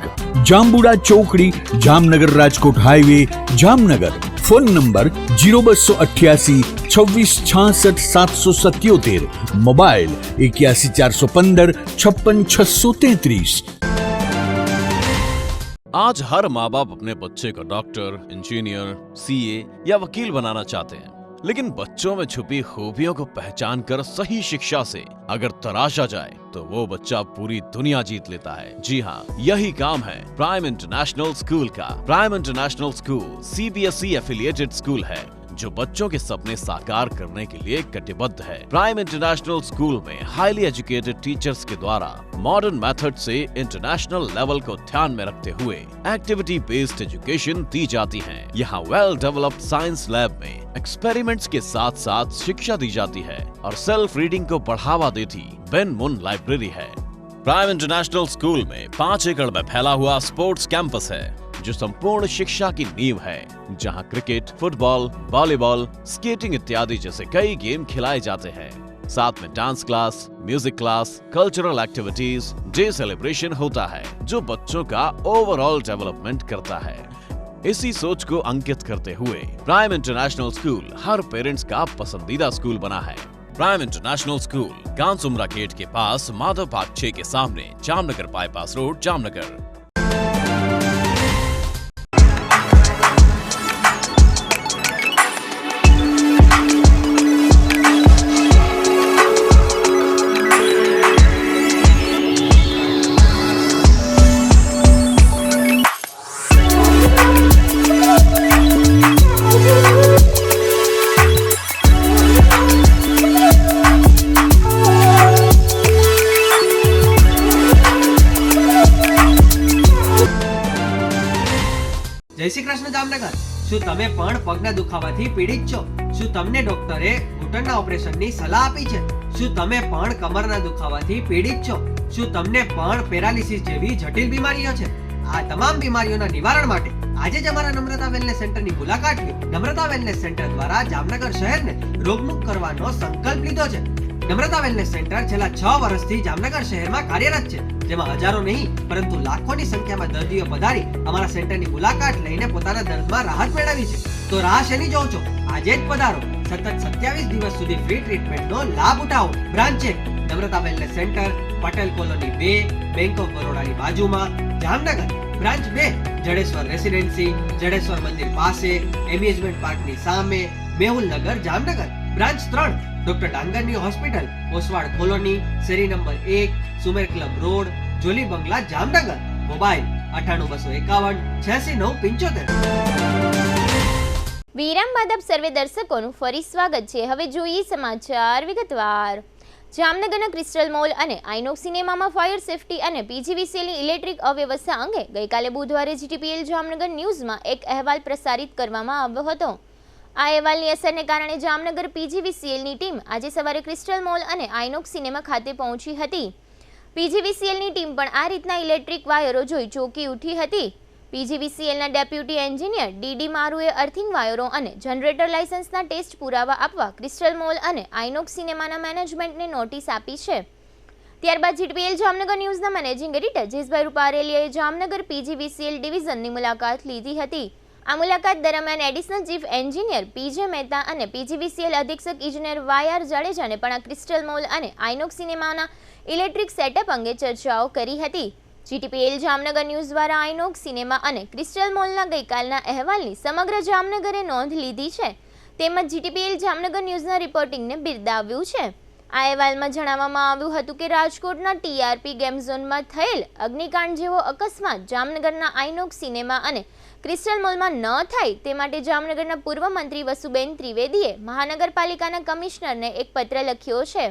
જાંબુડા ચોકડી, Jamnagar Rajkot highway, Jamnagar. Phone number 0288 2666 777, mobile 81 415 56 633. आज हर माँ बाप अपने बच्चे को डॉक्टर, इंजीनियर, सीए या वकील बनाना चाहते हैं, लेकिन बच्चों में छुपी खूबियों को पहचान कर सही शिक्षा से अगर तराशा जाए तो वो बच्चा पूरी दुनिया जीत लेता है. जी हाँ, यही काम है प्राइम इंटरनेशनल स्कूल का. Prime international school CBSE affiliated school है जो बच्चों के सपने साकार करने के लिए कटिबद्ध है. प्राइम इंटरनेशनल स्कूल में हाईली एजुकेटेड टीचर्स के द्वारा मॉडर्न मेथड से इंटरनेशनल लेवल को ध्यान में रखते हुए एक्टिविटी बेस्ड एजुकेशन दी जाती है. यहाँ वेल डेवलप्ड साइंस लैब में एक्सपेरिमेंट्स के साथ साथ शिक्षा दी जाती है और सेल्फ रीडिंग को बढ़ावा देती बेन मुन लाइब्रेरी है. प्राइम इंटरनेशनल स्कूल में 5 एकड़ में फैला हुआ स्पोर्ट्स कैंपस है जो संपूर्ण शिक्षा की नींव है, जहां क्रिकेट, फुटबॉल, वॉलीबॉल, स्केटिंग इत्यादि जैसे कई गेम खिलाए जाते हैं. साथ में dance class, music class, cultural activities, day celebration होता है जो बच्चों का ओवरऑल डेवलपमेंट करता है. इसी सोच को अंकित करते हुए प्राइम इंटरनेशनल स्कूल हर पेरेंट्स का पसंदीदा स्कूल बना है. प्राइम इंटरनेशनल स्कूल कांसुमरा गेट के पास माधव पार्क 6 के सामने, जामनगर बाईपास रोड, जामनगर. જય શ્રી કૃષ્ણ જામનગર. શું તમે પણ પગના દુખાવાથી પીડિત છો? શું તમને ડોક્ટરે ઘૂંટણના ઓપરેશનની સલાહ આપી છે? શું તમે પણ કમરના દુખાવાથી પીડિત છો? શું તમને પણ પેરાલિસિસ જેવી જટિલ બીમારીઓ છે? આ તમામ બીમારીઓના નિવારણ માટે આજે જ અમારા નમ્રતા વેલનેસ સેન્ટરની મુલાકાત લો. નમ્રતા વેલનેસ સેન્ટર દ્વારા જામનગર શહેરને રોગમુક્ત કરવાનો સંકલ્પ લીધો છે. નમ્રતા વેલનેસ સેન્ટર છેલ્લા 6 વર્ષથી જામનગર શહેરમાં કાર્યરત છે, જેમાં હજારો નહીં પરંતુ લાખોની સંખ્યામાં દર્દીઓ પધારી અમારા સેન્ટરની મુલાકાત લઈને પોતાના દર્દમાં રાહત મેળવી છે. તો રાહ શેની જોવો છો? આજે જ પધારો. સતત 27 દિવસ સુધી ફ્રી ટ્રીટમેન્ટનો લાભ ઉઠાવો. Branch 1 Namrata wellness centre, Patel colony 2, bank of બરોડાની બાજુમાં, જામનગર. બ્રાન્ચ 2 જડેશ્વર રેસિડેન્સી, જડેશ્વર મંદિર પાસે, એમ્યુઝમેન્ટ પાર્કની સામે, મેહુલનગર, જામનગર. બ્રાન્ચ 3 ડોક્ટર ડાંગરની હોસ્પિટલ, ઓસવાડ કોલોની, શેરી number 1, Sumer club road, jolly bungalow, Jamnagar. Mobile 98 251 86 9 75. વિરામ બાદ આપ સર્વે દર્શકોનું ફરી સ્વાગત છે. હવે જોઈએ સમાચાર વિગતવાર. જામનગરના ક્રિસ્ટલ મોલ અને આઇનોક્સ સિનેમામાં ફાયર સેફટી અને પીજીવીસીએલની ઇલેક્ટ્રિક અવ્યવસ્થા અંગે ગઈકાલે બુધવારે જીટીપીએલ જામનગર ન્યૂઝમાં એક અહેવાલ પ્રસારિત કરવામાં આવ્યો હતો. આ અહેવાલની અસરને કારણે જામનગર પીજીવીસીએલની ટીમ આજે સવારે ક્રિસ્ટલ મોલ અને આઇનોક્સ સિનેમા ખાતે પહોંચી હતી. પીજીવીસીએલની ટીમ પણ આ રીતના ઇલેક્ટ્રિક વાયરો જોઈ ચોંકી ઉઠી હતી. પીજીવીસીએલના ડેપ્યુટી એન્જિનિયર ડીડી મારુએ અર્થિંગ વાયરો અને જનરેટર લાયસન્સના ટેસ્ટ પુરાવા આપવા ક્રિસ્ટલ મોલ અને આઇનોક્સ સિનેમાના મેનેજમેન્ટને નોટિસ આપી છે. ત્યારબાદ જીટીપીએલ જામનગર ન્યૂઝના મેનેજિંગ એડિટર જેસભાઈ રૂપારેલીએ જામનગર પીજીવીસીએલ ડિવિઝનની મુલાકાત લીધી હતી. આ મુલાકાત દરમિયાન additional chief engineer PJ Mehta અને પીજીવીસીએલ અધિક્ષક ઇજનેર વાયઆર જાડેજાને પણ આ ક્રિસ્ટલ મોલ અને આઇનોક્સ સિનેમાના ઇલેક્ટ્રિક સેટઅપ અંગે ચર્ચાઓ કરી હતી. જીટીપીએલ જામનગર ન્યૂઝ દ્વારા આઇનોક્સ સિનેમા અને ક્રિસ્ટલ મોલના ગઈકાલના અહેવાલની સમગ્ર જામનગરે નોંધ લીધી છે તેમજ જીટીપીએલ જામનગર ન્યૂઝના રિપોર્ટિંગને બિરદાવ્યું છે. આ અહેવાલમાં જણાવવામાં આવ્યું હતું કે રાજકોટના ટીઆરપી ગેમ ઝોનમાં થયેલ અગ્નિકાંડ જેવો અકસ્માત જામનગરના આઇનોક્સ સિનેમા અને ક્રિસ્ટલ મોલમાં ન થાય તે માટે જામનગરના પૂર્વ મંત્રી વસુબેન ત્રિવેદીએ મહાનગરપાલિકાના કમિશનરને એક પત્ર લખ્યો છે.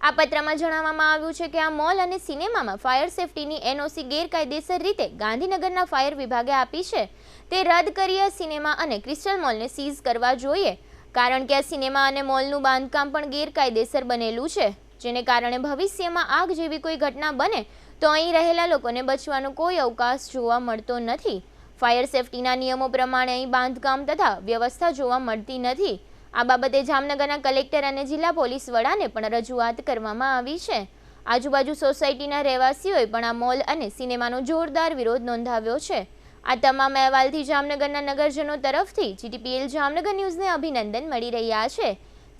આ પત્રમાં જણાવવામાં આવ્યું છે કે આ મોલ અને સિનેમામાં ફાયર સેફટીની એનઓસી ગેરકાયદેસર રીતે ગાંધીનગરના ફાયર વિભાગે આપી છે. તે રદ કરી આ સિનેમા અને ક્રિસ્ટલ મોલને સીઝ કરવા જોઈએ, કારણ કે આ સિનેમા અને મોલનું બાંધકામ પણ ગેરકાયદેસર બનેલું છે, જેને કારણે ભવિષ્યમાં આગ જેવી કોઈ ઘટના બને તો અહીં રહેલા લોકોને બચવાનો કોઈ અવકાશ જોવા મળતો નથી. ફાયર સેફટીના નિયમો પ્રમાણે અહીં બાંધકામ તથા વ્યવસ્થા જોવા મળતી નથી. આ બાબતે જામનગરના કલેક્ટર અને જિલ્લા પોલીસ વડાને પણ રજૂઆત કરવામાં આવી છે. આજુબાજુ સોસાયટીના રહેવાસીઓએ પણ આ મોલ અને સિનેમાનો જોરદાર વિરોધ નોંધાવ્યો છે. આ તમામ અહેવાલથી જામનગરના નગરજનો તરફથી જીટીપીએલ જામનગર ન્યૂઝને અભિનંદન મળી રહ્યા છે.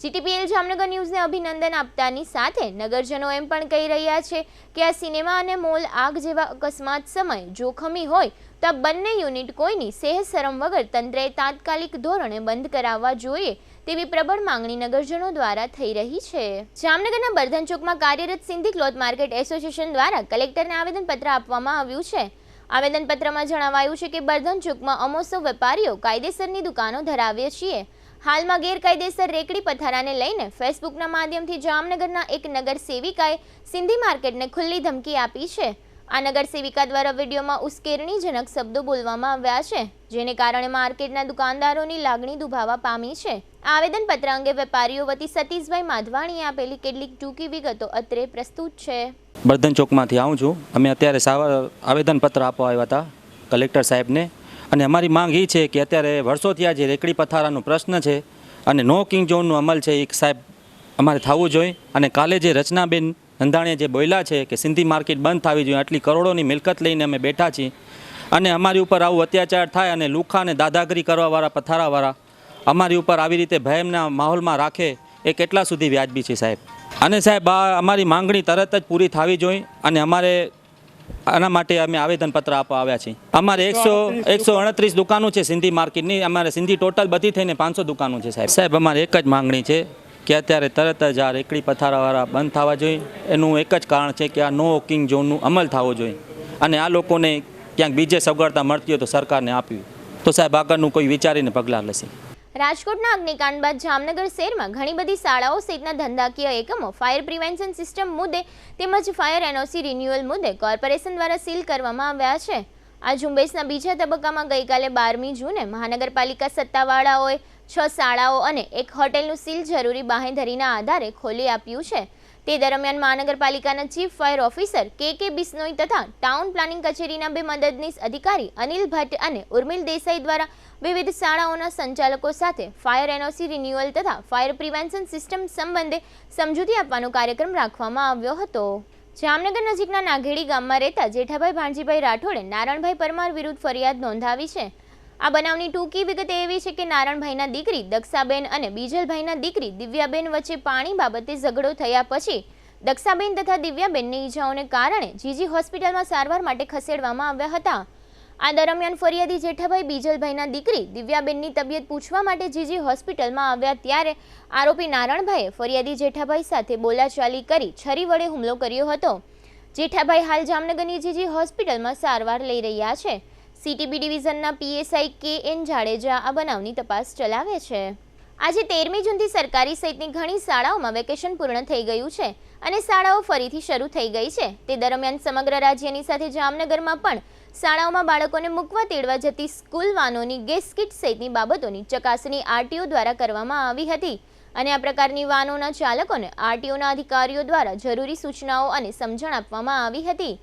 જીટીપીએલ જામનગર ન્યૂઝને અભિનંદન આપતાની સાથે નગરજનો એમ પણ કહી રહ્યા છે કે આ સિનેમા અને મોલ આગ જેવા અકસ્માત સમયે જોખમી હોય તો આ બંને યુનિટ કોઈની સેહ શરમ વગર તંત્રએ તાત્કાલિક ધોરણે બંધ કરાવવા જોઈએ તેવી પ્રબળ માંગણી નગરજનો દ્વારા થઈ રહી છે. જામનગરના બર્ધન ચોકમાં કાર્યરત સિંધી ક્લોથ માર્કેટ એસોસિએશન દ્વારા કલેક્ટરને આવેદનપત્ર આપવામાં આવ્યું છે. આવેદનપત્રમાં જણાવાયું છે કે બર્ધન ચોકમાં અમો સૌ વેપારીઓ કાયદેસરની દુકાનો ધરાવીએ છીએ. હાલમાં ગેરકાયદેસર રેકડી પથારાને લઈને ફેસબુકના માધ્યમથી જામનગરના એક નગર સેવિકાએ સિંધી માર્કેટને ખુલ્લી ધમકી આપી છે. આ નગર સેવિકા દ્વારા વિડીયોમાં ઉશ્કેરણીજનક શબ્દો બોલવામાં આવ્યા છે, જેને કારણે માર્કેટના દુકાનદારોની લાગણી દુભાવા પામી છે. આ આવેદનપત્ર અંગે વેપારીઓ વતી સતીશભાઈ માધવાણીએ આપેલી કેટલીક ટૂંકી વિગતો અત્રે પ્રસ્તુત છે. બર્ધન ચોકમાંથી આવું છું. અમે અત્યારે આવેદનપત્ર આપવા આવ્યા હતા કલેક્ટર સાહેબને, અને અમારી માંગ એ છે કે અત્યારે વર્ષોથી આ જે રેકડી પથારાનો પ્રશ્ન છે અને નો કિંગ ઝોનનો અમલ છે એ સાહેબ અમારે થવું જોઈએ. અને કાલે જે રચનાબેન ધંધાણીએ જે બોલ્યા છે કે સિંધી માર્કેટ બંધ થવી જોઈએ, આટલી કરોડોની મિલકત લઈને અમે બેઠા છીએ અને અમારી ઉપર આવું અત્યાચાર થાય અને લુખા અને દાદાગીરી કરવાવાળા પથારાવાળા અમારી ઉપર આવી રીતે ભયના માહોલમાં રાખે એ કેટલા સુધી વ્યાજબી છે સાહેબ. અને સાહેબ આ અમારી માંગણી તરત જ પૂરી થવી જોઈએ અને અમારે આના માટે અમે આવેદનપત્ર આપવા આવ્યા છીએ. અમારે 138 દુકાનો છે સિંધી માર્કેટની. અમારે સિંધી ટોટલ બધી થઈને 500 દુકાનો છે સાહેબ. સાહેબ અમારે એક જ માંગણી છે કે અત્યારે તરત જ આ રેકડી પથારાવાળા બંધ થવા જોઈએ. એનું એક જ કારણ છે કે આ નો કિંગ ઝોનનું અમલ થવો જોઈએ અને આ લોકોને ક્યાંક બીજે સગવડતા મળતી હોય તો સરકારને આપ્યું તો સાહેબ આગળનું કોઈ વિચારીને પગલાં લેશે. રાજકોટના અગ્નિકાંડ બાદ જામનગર શહેરમાં ઘણી બધી શાળાઓ સહિતના ધંધાકીય એકમો ફાયર પ્રિવેન્શન સિસ્ટમ મુદ્દે તેમજ ફાયર એનઓસી રિન્યુઅલ મુદ્દે કોર્પોરેશન દ્વારા સીલ કરવામાં આવ્યા છે. આ ઝુંબેશના બીજા તબક્કામાં ગઈકાલે 12મી જૂને મહાનગરપાલિકા સત્તાવાળાઓએ 6 શાળાઓ અને એક હોટેલનું સીલ જરૂરી બાંહેધરીના આધારે ખોલી આપ્યું છે. તે દરમિયાન મહાનગરપાલિકાના ચીફ ફાયર ઓફિસર કે બિશ્નોઈ તથા ટાઉન પ્લાનિંગ કચેરીના 2 મદદનીશ અધિકારી અનિલ ભટ્ટ અને ઉર્મિલ દેસાઈ દ્વારા વિવિધ શાળાઓના સંચાલકો સાથે ફાયર એનઓસી રિન્યુઅલ તથા ફાયર પ્રિવેન્શન સિસ્ટમ સંબંધે સમજૂતી આપવાનો કાર્યક્રમ રાખવામાં આવ્યો હતો. જામનગર નજીકના નાઘેડી ગામમાં રહેતા જેઠાભાઈ ભાણજીભાઈ રાઠોડે નારણભાઈ પરમાર વિરુદ્ધ ફરિયાદ નોંધાવી છે. આ બનાવની ટૂંકી વિગત એવી છે કે નારણભાઈના દીકરી દક્ષાબેન અને બીજલભાઈના દીકરી દિવ્યાબેન વચ્ચે પાણી બાબતે ઝઘડો થયા પછી દક્ષાબેન તથા દિવ્યાબેનની ઈજાઓને કારણે જીજી હોસ્પિટલમાં સારવાર માટે ખસેડવામાં આવ્યા હતા. આ દરમિયાન ફરિયાદી જેઠાભાઈ બીજલભાઈના દીકરી દિવ્યાબેનની તબિયત પૂછવા માટે જીજી હોસ્પિટલમાં આવ્યા ત્યારે આરોપી નારણભાઈએ ફરિયાદી જેઠાભાઈ સાથે બોલાચાલી કરી છરી વડે હુમલો કર્યો હતો. જેઠાભાઈ હાલ જામનગરની જીજી હોસ્પિટલમાં સારવાર લઈ રહ્યા છે. CTB ડિવિઝનના PSI KN જાડેજા આ બનાવની તપાસ ચલાવે છે. આજે 13મી જૂનથી સરકારી સહિતની ઘણી શાળાઓમાં વેકેશન પૂર્ણ થઈ ગયું છે અને શાળાઓ ફરીથી શરૂ થઈ ગઈ છે. તે દરમિયાન સમગ્ર રાજ્યની સાથે જામનગરમાં પણ શાળાઓમાં બાળકોને મૂકવા તેડવા જતી સ્કૂલ વાનોની ગેસ કિટ સહિતની બાબતોની ચકાસણી RTO દ્વારા કરવામાં આવી હતી અને આ પ્રકારની વાનોના ચાલકોને RTOના અધિકારીઓ દ્વારા જરૂરી સૂચનાઓ અને સમજણ આપવામાં આવી હતી.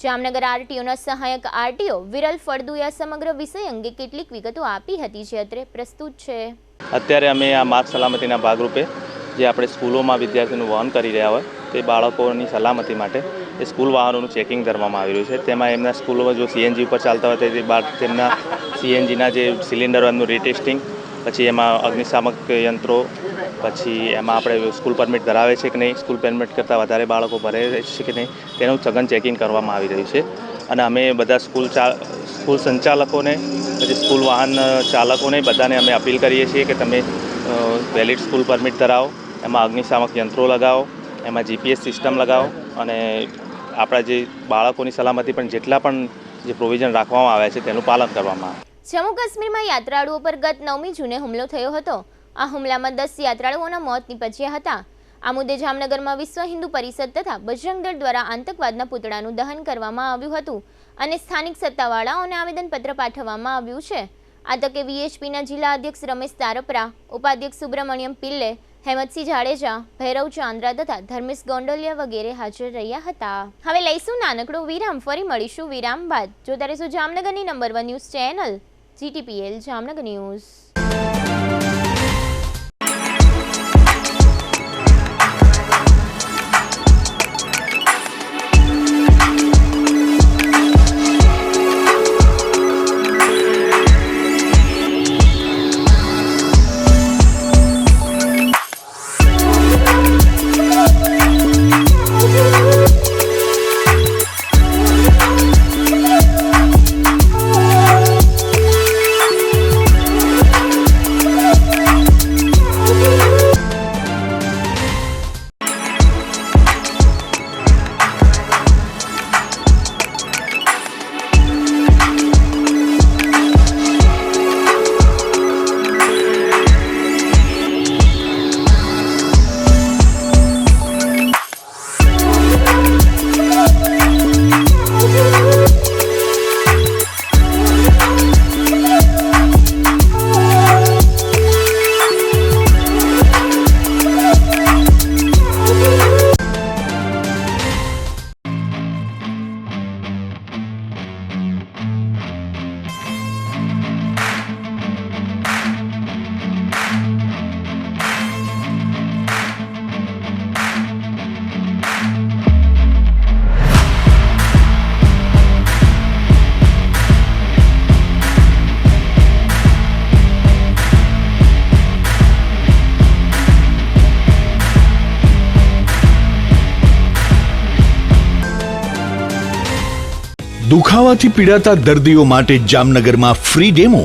જામનગર RTOના સહાયક RTO વિરલ ફળદુએ સમગ્ર વિષય અંગે કેટલીક વિગતો આપી હતી, જે અત્રે પ્રસ્તુત છે. અત્યારે અમે આ માર્ગ સલામતીના ભાગરૂપે જે આપણે સ્કૂલોમાં વિદ્યાર્થીઓનું વહન કરી રહ્યા હોય તે બાળકોની સલામતી માટે એ સ્કૂલ વાહનોનું ચેકિંગ કરવામાં આવી રહ્યું છે. તેમાં એમના સ્કૂલોમાં જો CNG ઉપર ચાલતા હોય તે તેમના CNGના જે સિલિન્ડરો એમનું રીટેસ્ટિંગ, પછી એમાં અગ્નિશામક યંત્રો, પછી એમાં આપણે સ્કૂલ પરમિટ ધરાવે છે કે નહીં, સ્કૂલ પરમિટ કરતાં વધારે બાળકો ભરે છે કે નહીં, તેનું સઘન ચેકિંગ કરવામાં આવી રહ્યું છે. અને અમે બધા સ્કૂલ સંચાલકોને, પછી સ્કૂલ વાહન ચાલકોને બધાને અમે અપીલ કરીએ છીએ કે તમે વેલિડ સ્કૂલ પરમિટ ધરાવો, એમાં અગ્નિશામક યંત્રો લગાવો, એમાં GPS સિસ્ટમ લગાવો અને આપણા જે બાળકોની સલામતી પણ જેટલા પણ જે પ્રોવિઝન રાખવામાં આવ્યા છે તેનું પાલન કરવામાં આવે. જમ્મુ કાશ્મીરમાં યાત્રાળુઓ પર ગત 9મી જૂને હુમલો થયો હતો. આ હુમલામાં 10 યાત્રાળુઓના મોત નીપજ્યા હતા. આ મુદ્દે જામનગરમાં વિશ્વ હિન્દુ પરિષદ તથા બજરંગ દળ દ્વારા આતંકવાદના પુતળાનું દહન કરવામાં આવ્યું હતું અને સ્થાનિક સત્તાવાળાઓને આવેદનપત્ર પાઠવવામાં આવ્યું છે. આ તકે VHPના જિલ્લા અધ્યક્ષ રમેશ તારપરા, ઉપાધ્યક્ષ સુબ્રમણ્યમ પિલ્લે, હેમંતસિંહ જાડેજા, ભૈરવ ચાંદ્રા તથા ધર્મેશ ગોંડલિયા વગેરે હાજર રહ્યા હતા. હવે લઈશું નાનકડો વિરામ, ફરી મળીશું વિરામ બાદ. જોતા રહેશો જામનગરની number 1 news channel GTPL Jamnagar news. દુખાવાથી પીડાતા દર્દીઓ માટે જામનગરમાં free demo.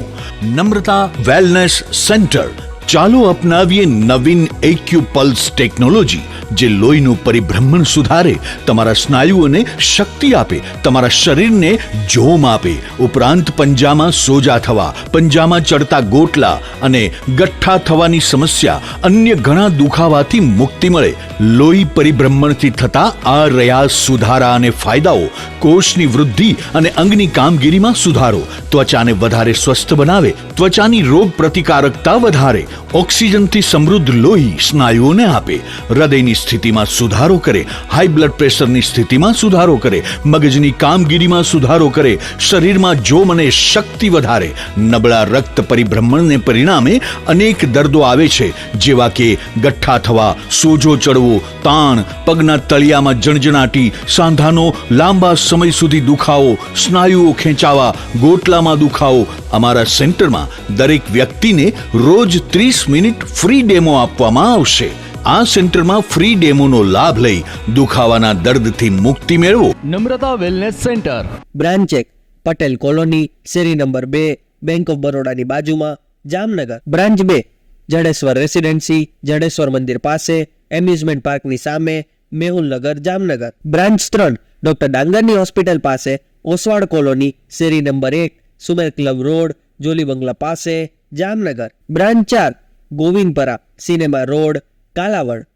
Namrata wellness centre. ચાલો અપનાવીએ નવીન એક્યુપલ્સ ટેકનોલોજી, જે લોહીનું પરિભ્રમણ સુધારે, તમારા સ્નાયુઓને શક્તિ આપે, તમારા શરીરને જોમ આપે. ઉપરાંત પંજામાં સોજા થવા, પંજામાં ચડતા ગોટલા અને ગઠ્ઠા થવાની સમસ્યા, અન્ય ઘણા દુખાવાથી મુક્તિ મળે. લોહી પરિભ્રમણથી થતા આ રહ્યા સુધારા અને ફાયદાઓ. કોષની વૃદ્ધિ અને અંગની કામગીરીમાં સુધારો, ત્વચાને વધારે સ્વસ્થ બનાવે, ત્વચાની રોગ પ્રતિકારકતા વધારે, ઓક્સિજનથી સમૃદ્ધ લોહી સ્નાયુઓને આપે, હૃદયની સ્થિતિમાં સુધારો કરે, હાઈ બ્લડ પ્રેશરની સ્થિતિમાં સુધારો કરે, મગજની કામગીરીમાં સુધારો કરે, શરીરમાં જોમ અને શક્તિ વધારે. નબળા રક્ત પરિભ્રમણને પરિણામે અનેક દર્દો આવે છે, જેવા કે ગઠ્ઠા થવા, સોજો ચડવો, તાણ, પગના તળિયામાં જણજણાટી, સાંધાનો લાંબા સમય સુધી દુખાવો, સ્નાયુઓ ખેંચાવા, ગોટલામાં દુખાવો. અમારા સેન્ટરમાં દરેક વ્યક્તિને રોજ 30 મિનિટ ફ્રી ડેમો આપવામાં આવશે. આ સેન્ટરમાં ફ્રી ડેમોનો લાભ લઈ દુખાવાના દર્દથી મુક્તિ મેળવો. Namrata wellness centre, branch 1 Patel colony, શેરી નંબર 2, બેંક ઓફ બરોડાની બાજુમાં, જામનગર. બ્રાન્ચ 2 જડેશ્વર રેસિડેન્સી, જડેશ્વર મંદિર પાસે, એમ્યુઝમેન્ટ પાર્કની સામે, મેહુલનગર, જામનગર. બ્રાન્ચ 3 ડોક્ટર ડાંગરની હોસ્પિટલ પાસે, ઓસવાડ કોલોની, શેરી number 1, Sumer club road, jolly bungalow પાસે, Jamnagar. Branch 4, Govindpara, cinema road, Kalavad.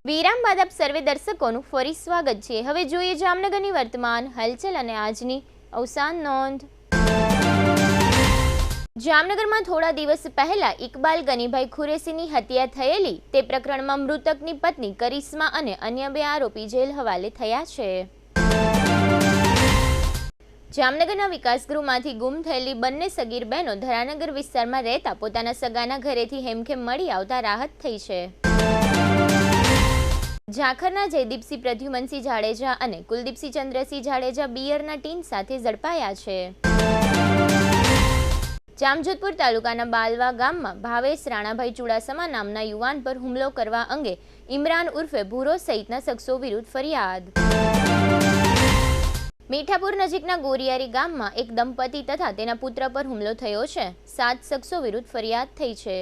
વિરામ બાદ આપ સર્વે દર્શકોનું ફરી સ્વાગત છે. હવે જોઈએ જામનગરની વર્તમાન હલચલ અને આજની અવસાન નોંધ. જામનગરમાં થોડા દિવસ પહેલા ઇકબાલ ગનીભાઈ ખુરેશીની હત્યા થયેલી તે પ્રકરણમાં મૃતકની પત્ની કરિશ્મા અને અન્ય 2 આરોપી જેલ હવાલે થયા છે. જામનગરના વિકાસગૃહમાંથી ગુમ થયેલી બંને સગીર બહેનો ધરાનગર વિસ્તારમાં રહેતા પોતાના સગાના ઘરેથી હેમખેમ મળી આવતા રાહત થઈ છે. ઝાખરના જયદીપસિંહ પ્રદ્યુમનસિંહ જાડેજા અને કુલદીપસિંહ ચંદ્રસિંહ જાડેજા બિયરના ટીન સાથે ઝડપાયા છે. જામજોધપુર તાલુકાના બાલવા ગામમાં ભાવેશ રાણાભાઈ ચુડાસમા નામના યુવાન પર હુમલો કરવા અંગે ઇમરાન ઉર્ફે ભૂરો સહિતના શખ્સો વિરુદ્ધ ફરિયાદ. મીઠાપુર નજીકના ગોરિયારી ગામમાં એક દંપતી તથા તેના પુત્ર પર હુમલો થયો છે. 7 શખ્સો વિરુદ્ધ ફરિયાદ થઈ છે.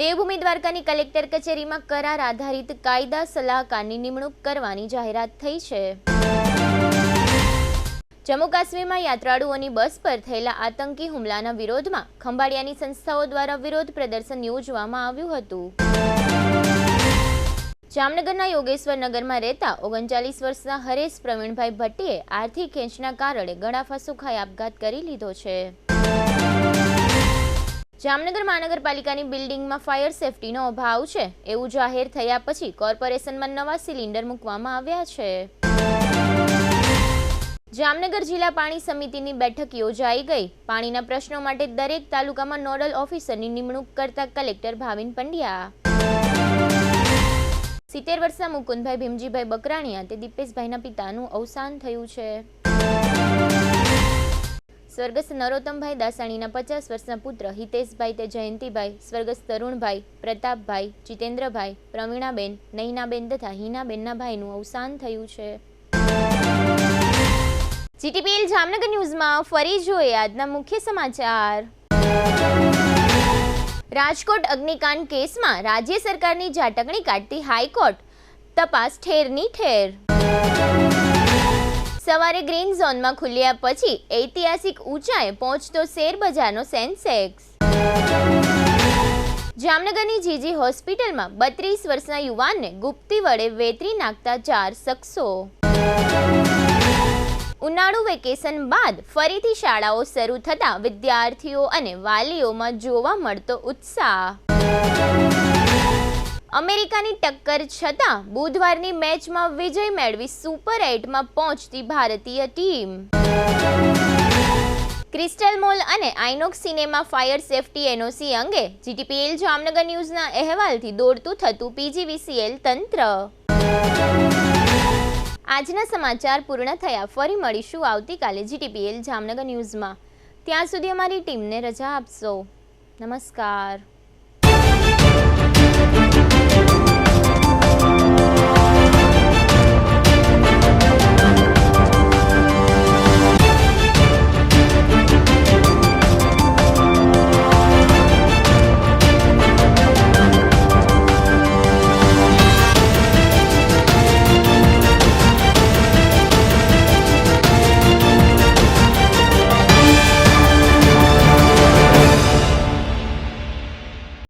દેવભૂમિ દ્વારકાની કલેક્ટર કચેરીમાં કરાર આધારિત કાયદા સલાહકારની નિમણૂક કરવાની જાહેરાત થઈ છે. જમ્મુ કાશ્મીરમાં યાત્રાળુઓની બસ પર થયેલા આતંકી હુમલાના વિરોધમાં ખંભાળિયાની સંસ્થાઓ દ્વારા વિરોધ પ્રદર્શન યોજવામાં આવ્યું હતું. જામનગરના યોગેશ્વર નગરમાં રહેતા 39 વર્ષના હરેશ પ્રવીણભાઈ ભટ્ટીએ આર્થિક ખેંચના કારણે ગળાફાંસો ખાઈ આપઘાત કરી લીધો છે. જામનગર મહાનગરપાલિકાની બિલ્ડિંગમાં ફાયર સેફટીનો અભાવ છે એવું જાહેર થયા પછી કોર્પોરેશનમાં નવા સિલિન્ડર મૂકવામાં આવ્યા છે. જામનગર જિલ્લા પાણી સમિતિની બેઠક યોજાઈ ગઈ. પાણીના પ્રશ્નો માટે દરેક તાલુકામાં નોડલ ઓફિસરની નિમણૂક કરતા કલેક્ટર ભાવિન પંડ્યા. 70 વર્ષના મુકુંદભાઈ ભીમજીભાઈ બકરાણીયા તે દીપેશભાઈના પિતાનું અવસાન થયું છે. સ્વર્ગસ્થ નરોત્તમભાઈ દાસાણીના 50 વર્ષના પુત્ર હિતેશભાઈ તે જયંતિભાઈ, સ્વર્ગસ્થ તરુણભાઈ, પ્રતાપભાઈ, જીતેન્દ્રભાઈ, પ્રવીણાબેન, નૈનાબેન તથા હિનાબેનના ભાઈનું અવસાન થયું છે. જીટીપીએલ જામનગર ન્યૂઝમાં ફરી જોઈએ આજના મુખ્ય સમાચાર. રાજકોટ અગ્નિકાંડ કેસમાં રાજ્ય સરકારની ઝાટકણી કાઢતી હાઈકોર્ટ, તપાસ ઠેરની ઠેર. સવારે ગ્રીન ઝોનમાં ખુલ્યા પછી ઐતિહાસિક ઊંચાએ પહોંચતો શેર બજારનો સેન્સેક્સ. જામનગરની જીજી હોસ્પિટલમાં 32 વર્ષના યુવાનને ગુપ્તી વડે વેતરી નાખતા 4 શખ્સો. ઉનાળુ વેકેશન બાદ ફરીથી શાળાઓ શરૂ થતાં વિદ્યાર્થીઓ અને વાલીઓમાં જોવા મળતો ઉત્સાહ. અમેરિકાની ટક્કર છતાં બુધવારની મેચમાં વિજય મેળવી સુપર 8માં પહોંચતી ભારતીય ટીમ. ક્રિસ્ટલ મોલ અને INOX cinema fire safety NOC અંગે જીટીપીએલ જામનગર ન્યૂઝના અહેવાલથી દોડતું થતું પીજીવીસીએલ તંત્ર. આજના સમાચાર પૂર્ણ થયા. ફરી મળીશું આવતીકાલે જીટીપીએલ જામનગર ન્યૂઝમાં. ત્યાં સુધી અમારી ટીમને રજા આપશો. નમસ્કાર.